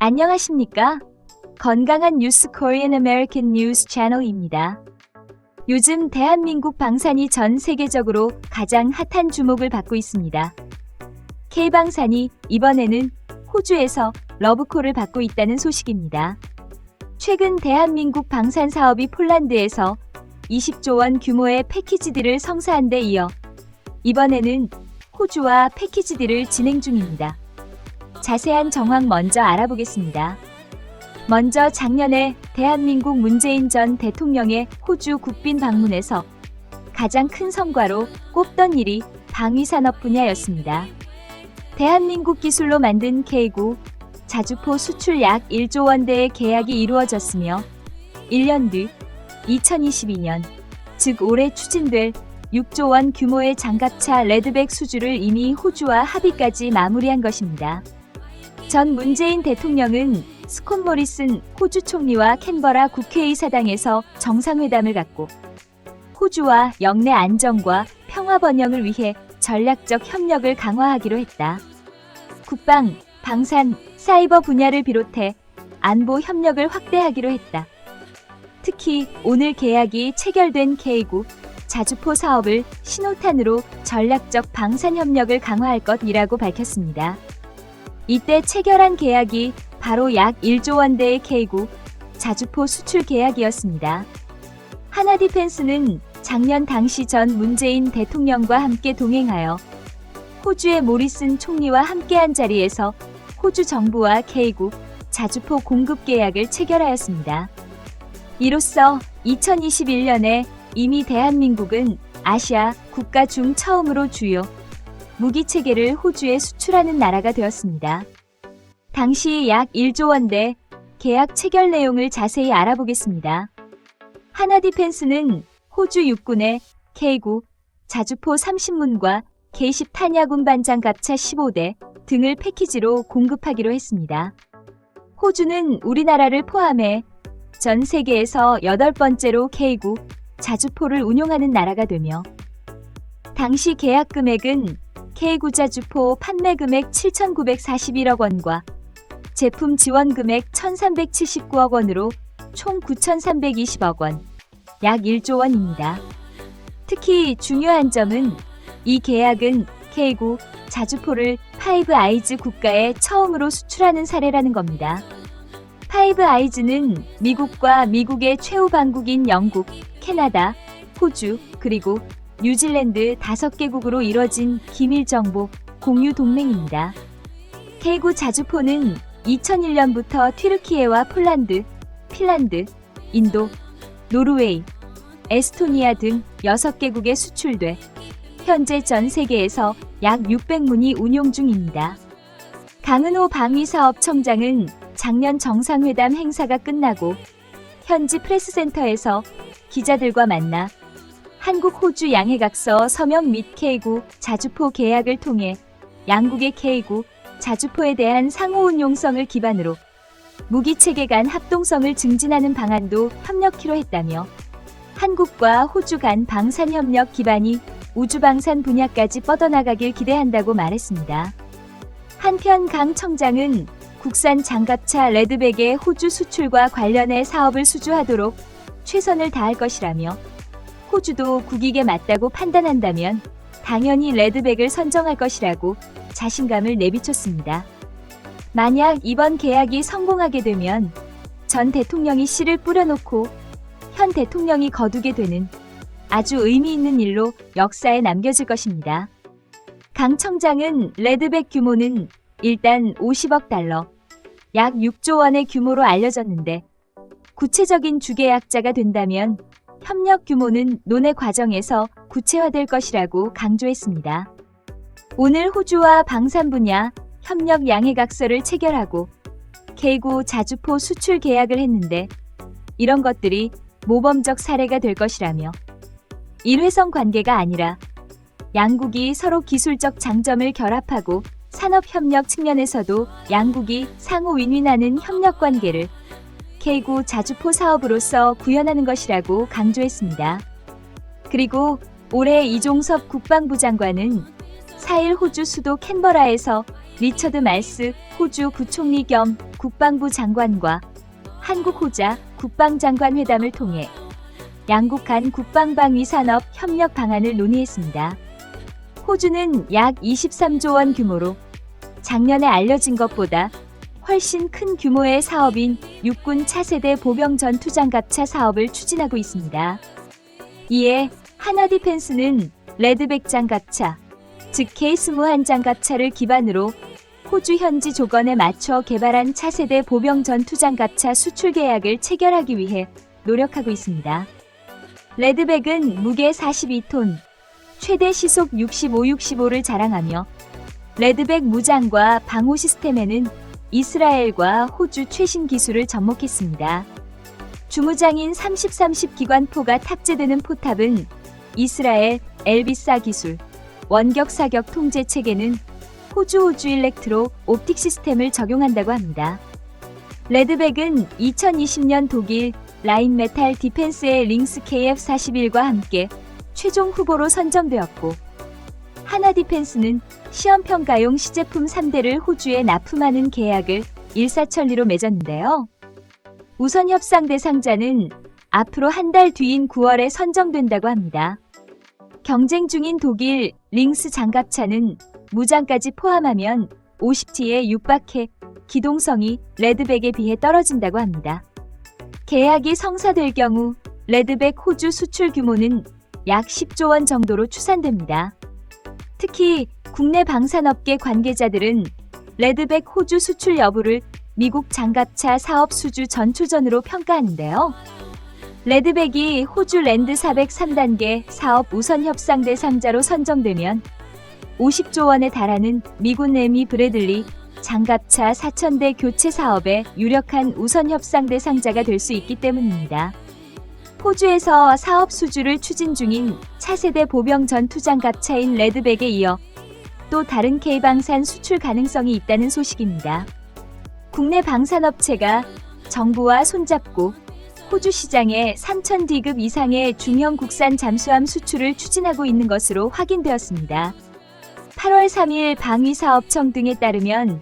안녕하십니까? 건강한 뉴스 Korean American News 채널입니다. 요즘 대한민국 방산이 전 세계적으로 가장 핫한 주목을 받고 있습니다. K방산이 이번에는 호주에서 러브콜을 받고 있다는 소식입니다. 최근 대한민국 방산 사업이 폴란드에서 20조 원 규모의 패키지들을 성사한 데 이어 이번에는 호주와 패키지들을 진행 중입니다. 자세한 정황 먼저 알아보겠습니다. 먼저 작년에 대한민국 문재인 전 대통령의 호주 국빈 방문에서 가장 큰 성과로 꼽던 일이 방위산업 분야였습니다. 대한민국 기술로 만든 K9 자주포 수출 약 1조 원대의 계약이 이루어졌으며 1년 뒤 2022년, 즉 올해 추진될 6조 원 규모의 장갑차 레드백 수주를 이미 호주와 합의까지 마무리한 것입니다. 전 문재인 대통령은 스콧 모리슨 호주 총리와 캔버라 국회의사당에서 정상회담을 갖고 호주와 영내 안정과 평화 번영을 위해 전략적 협력을 강화하기로 했다. 국방, 방산, 사이버 분야를 비롯해 안보 협력을 확대하기로 했다. 특히 오늘 계약이 체결된 K9 자주포 사업을 신호탄으로 전략적 방산 협력을 강화할 것이라고 밝혔습니다. 이때 체결한 계약이 바로 약 1조 원대의 K9 자주포 수출 계약이었습니다. 하나디펜스는 작년 당시 전 문재인 대통령과 함께 동행하여 호주의 모리슨 총리와 함께한 자리에서 호주 정부와 K9 자주포 공급 계약을 체결하였습니다. 이로써 2021년에 이미 대한민국은 아시아 국가 중 처음으로 주요 무기 체계를 호주에 수출하는 나라가 되었습니다. 당시 약 1조 원대 계약 체결 내용을 자세히 알아보겠습니다. 하나디펜스는 호주 육군의 K9 자주포 30문과 K10 탄약 운반장 갑차 15대 등을 패키지로 공급하기로 했습니다. 호주는 우리나라를 포함해 전 세계에서 8번째로 K9 자주포를 운용하는 나라가 되며 당시 계약 금액은 K9 자주포 판매 금액 7,941억 원과 제품 지원 금액 1,379억 원으로 총 9,320억 원, 약 1조 원입니다. 특히 중요한 점은 이 계약은 K9 자주포를 파이브 아이즈 국가에 처음으로 수출하는 사례라는 겁니다. 파이브 아이즈는 미국과 미국의 최후 방국인 영국, 캐나다, 호주, 그리고 뉴질랜드 5개국으로 이뤄진 기밀 정보 공유 동맹입니다. K9 자주포는 2001년부터 튀르키예와 폴란드, 핀란드, 인도, 노르웨이, 에스토니아 등 6개국에 수출돼 현재 전 세계에서 약 600문이 운용 중입니다. 강은호 방위사업청장은 작년 정상회담 행사가 끝나고 현지 프레스센터에서 기자들과 만나 한국 호주 양해각서 서명 및 K9 자주포 계약을 통해 양국의 K9 자주포에 대한 상호 운용성을 기반으로 무기체계 간 합동성을 증진하는 방안도 협력키로 했다며 한국과 호주 간 방산협력 기반이 우주방산 분야까지 뻗어나가길 기대한다고 말했습니다. 한편 강 청장은 국산 장갑차 레드백의 호주 수출과 관련해 사업을 수주하도록 최선을 다할 것이라며 호주도 국익에 맞다고 판단한다면 당연히 레드백을 선정할 것이라고 자신감을 내비쳤습니다. 만약 이번 계약이 성공하게 되면 전 대통령이 씨를 뿌려놓고 현 대통령이 거두게 되는 아주 의미 있는 일로 역사에 남겨질 것입니다. 강 청장은 레드백 규모는 일단 50억 달러, 약 6조 원의 규모로 알려졌는데 구체적인 주계약자가 된다면 협력 규모는 논의 과정에서 구체화될 것이라고 강조했습니다. 오늘 호주와 방산 분야 협력 양해각서를 체결하고 K9 자주포 수출 계약을 했는데 이런 것들이 모범적 사례가 될 것이라며 일회성 관계가 아니라 양국이 서로 기술적 장점을 결합하고 산업협력 측면에서도 양국이 상호 윈윈하는 협력 관계를 K9 자주포 사업으로서 구현하는 것이라고 강조했습니다. 그리고 올해 이종섭 국방부 장관은 4일 호주 수도 캔버라에서 리처드 말스 호주 부총리 겸 국방부 장관과 한국 호자 국방장관 회담을 통해 양국 간 국방방위 산업 협력 방안을 논의했습니다. 호주는 약 23조 원 규모로 작년에 알려진 것보다 훨씬 큰 규모의 사업인 육군 차세대 보병 전투장갑차 사업을 추진하고 있습니다. 이에 하나디펜스는 레드백 장갑차, 즉 케이스 무한 장갑차를 기반으로 호주 현지 조건에 맞춰 개발한 차세대 보병 전투장갑차 수출 계약을 체결하기 위해 노력하고 있습니다. 레드백은 무게 42톤, 최대 시속 65를 자랑하며 레드백 무장과 방호 시스템에는 이스라엘과 호주 최신 기술을 접목했습니다. 주무장인 30-30 기관포가 탑재되는 포탑은 이스라엘 엘비사 기술, 원격 사격 통제 체계는 호주 일렉트로 옵틱 시스템을 적용한다고 합니다. 레드백은 2020년 독일 라인메탈 디펜스의 링스 KF-41과 함께 최종 후보로 선정되었고, 하나디펜스는 시험평가용 시제품 3대를 호주에 납품하는 계약을 일사천리로 맺었는데요. 우선 협상 대상자는 앞으로 한 달 뒤인 9월에 선정된다고 합니다. 경쟁 중인 독일 링스 장갑차는 무장까지 포함하면 50T에 육박해 기동성이 레드백에 비해 떨어진다고 합니다. 계약이 성사될 경우 레드백 호주 수출 규모는 약 10조 원 정도로 추산됩니다. 특히 국내 방산업계 관계자들은 레드백 호주 수출 여부를 미국 장갑차 사업 수주 전초전으로 평가하는데요. 레드백이 호주 랜드 403단계 사업 우선 협상 대상자로 선정되면 50조 원에 달하는 미군 레미 브래들리 장갑차 4,000대 교체 사업의 유력한 우선 협상 대상자가 될 수 있기 때문입니다. 호주에서 사업 수주를 추진 중인 차세대 보병 전투장갑차인 레드백에 이어 또 다른 K방산 수출 가능성이 있다는 소식입니다. 국내 방산업체가 정부와 손잡고 호주 시장에 3,000D급 이상의 중형 국산 잠수함 수출을 추진하고 있는 것으로 확인되었습니다. 8월 3일 방위사업청 등에 따르면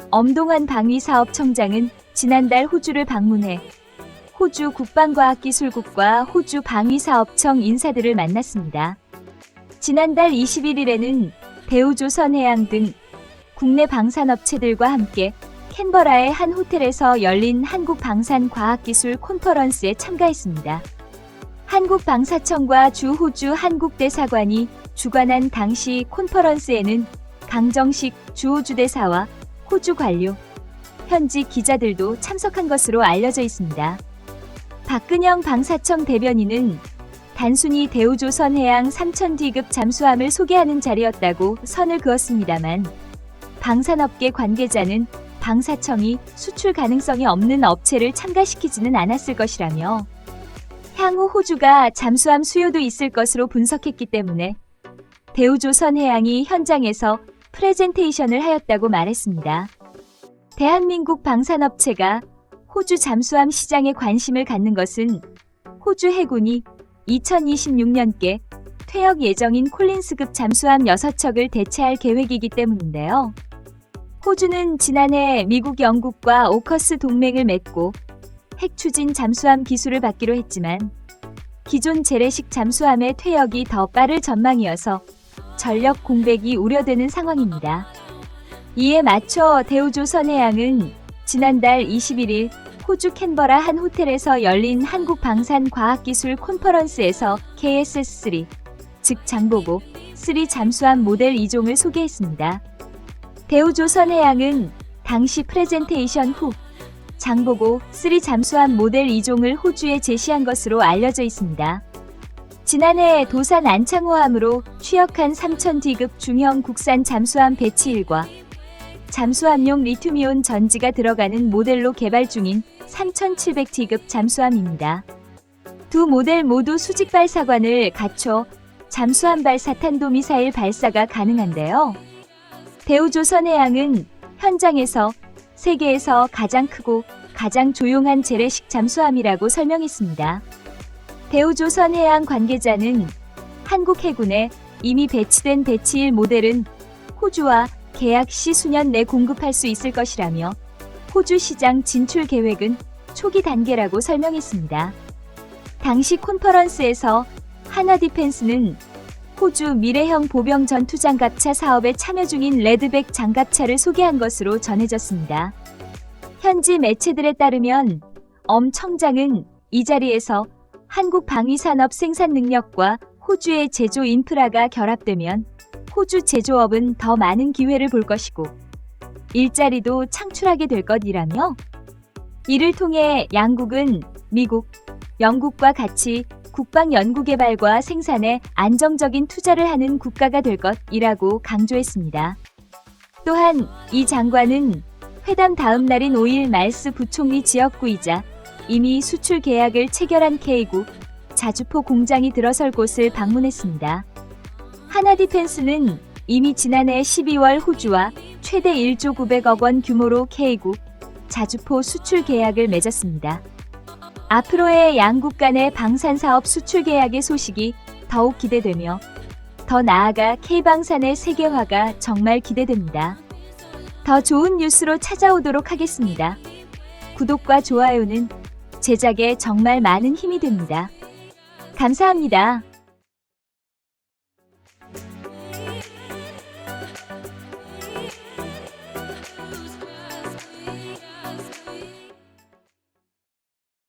엄동환 방위사업청장은 지난달 호주를 방문해 호주 국방과학기술국과 호주 방위사업청 인사들을 만났습니다. 지난달 21일에는 대우조선해양 등 국내 방산업체들과 함께 캔버라의 한 호텔에서 열린 한국방산과학기술 콘퍼런스에 참가했습니다. 한국방사청과 주 호주 한국대사관이 주관한 당시 콘퍼런스에는 강정식 주호주 대사와 호주 관료, 현지 기자들도 참석한 것으로 알려져 있습니다. 박근영 방사청 대변인은 단순히 대우조선해양 3,000D급 잠수함을 소개하는 자리였다고 선을 그었습니다만, 방산업계 관계자는 방사청이 수출 가능성이 없는 업체를 참가시키지는 않았을 것이라며 향후 호주가 잠수함 수요도 있을 것으로 분석했기 때문에 대우조선해양이 현장에서 프레젠테이션을 하였다고 말했습니다. 대한민국 방산업체가 호주 잠수함 시장에 관심을 갖는 것은 호주 해군이 2026년께 퇴역 예정인 콜린스급 잠수함 6척을 대체할 계획이기 때문인데요. 호주는 지난해 미국, 영국과 오커스 동맹을 맺고 핵 추진 잠수함 기술을 받기로 했지만 기존 재래식 잠수함의 퇴역이 더 빠를 전망이어서 전력 공백이 우려되는 상황입니다. 이에 맞춰 대우조선해양은 지난달 21일 호주 캔버라 한 호텔에서 열린 한국방산과학기술 콘퍼런스에서 KSS-3, 즉 장보고 3 잠수함 모델 2종을 소개했습니다. 대우조선해양은 당시 프레젠테이션 후 장보고 3 잠수함 모델 2종을 호주에 제시한 것으로 알려져 있습니다. 지난해 도산 안창호함으로 취역한 3,000D급 중형 국산 잠수함 배치1과 잠수함용 리튬이온 전지가 들어가는 모델로 개발 중인 3,700D급 잠수함입니다. 두 모델 모두 수직 발사관을 갖춰 잠수함발 사탄도미사일 발사가 가능한데요. 대우조선해양은 현장에서 세계에서 가장 크고 가장 조용한 재래식 잠수함이라고 설명했습니다. 대우조선해양 관계자는 한국 해군에 이미 배치된 배치1 모델은 호주와 계약 시 수년 내 공급할 수 있을 것이라며 호주 시장 진출 계획은 초기 단계라고 설명했습니다. 당시 컨퍼런스에서 하나디펜스는 호주 미래형 보병 전투 장갑차 사업에 참여 중인 레드백 장갑차를 소개한 것으로 전해졌습니다. 현지 매체들에 따르면 엄 청장은 이 자리에서 한국 방위산업 생산 능력과 호주의 제조 인프라가 결합되면 호주 제조업은 더 많은 기회를 볼 것이고 일자리도 창출하게 될 것이라며 이를 통해 양국은 미국, 영국과 같이 국방 연구개발과 생산에 안정적인 투자를 하는 국가가 될 것이라고 강조했습니다. 또한 이 장관은 회담 다음 날인 5일 말스 부총리 지역구이자 이미 수출 계약을 체결한 K국 자주포 공장이 들어설 곳을 방문했습니다. 하나디펜스는 이미 지난해 12월 호주와 최대 1조 900억 원 규모로 K국 자주포 수출 계약을 맺었습니다. 앞으로의 양국 간의 방산사업 수출 계약의 소식이 더욱 기대되며 더 나아가 K방산의 세계화가 정말 기대됩니다. 더 좋은 뉴스로 찾아오도록 하겠습니다. 구독과 좋아요는 제작에 정말 많은 힘이 됩니다. 감사합니다.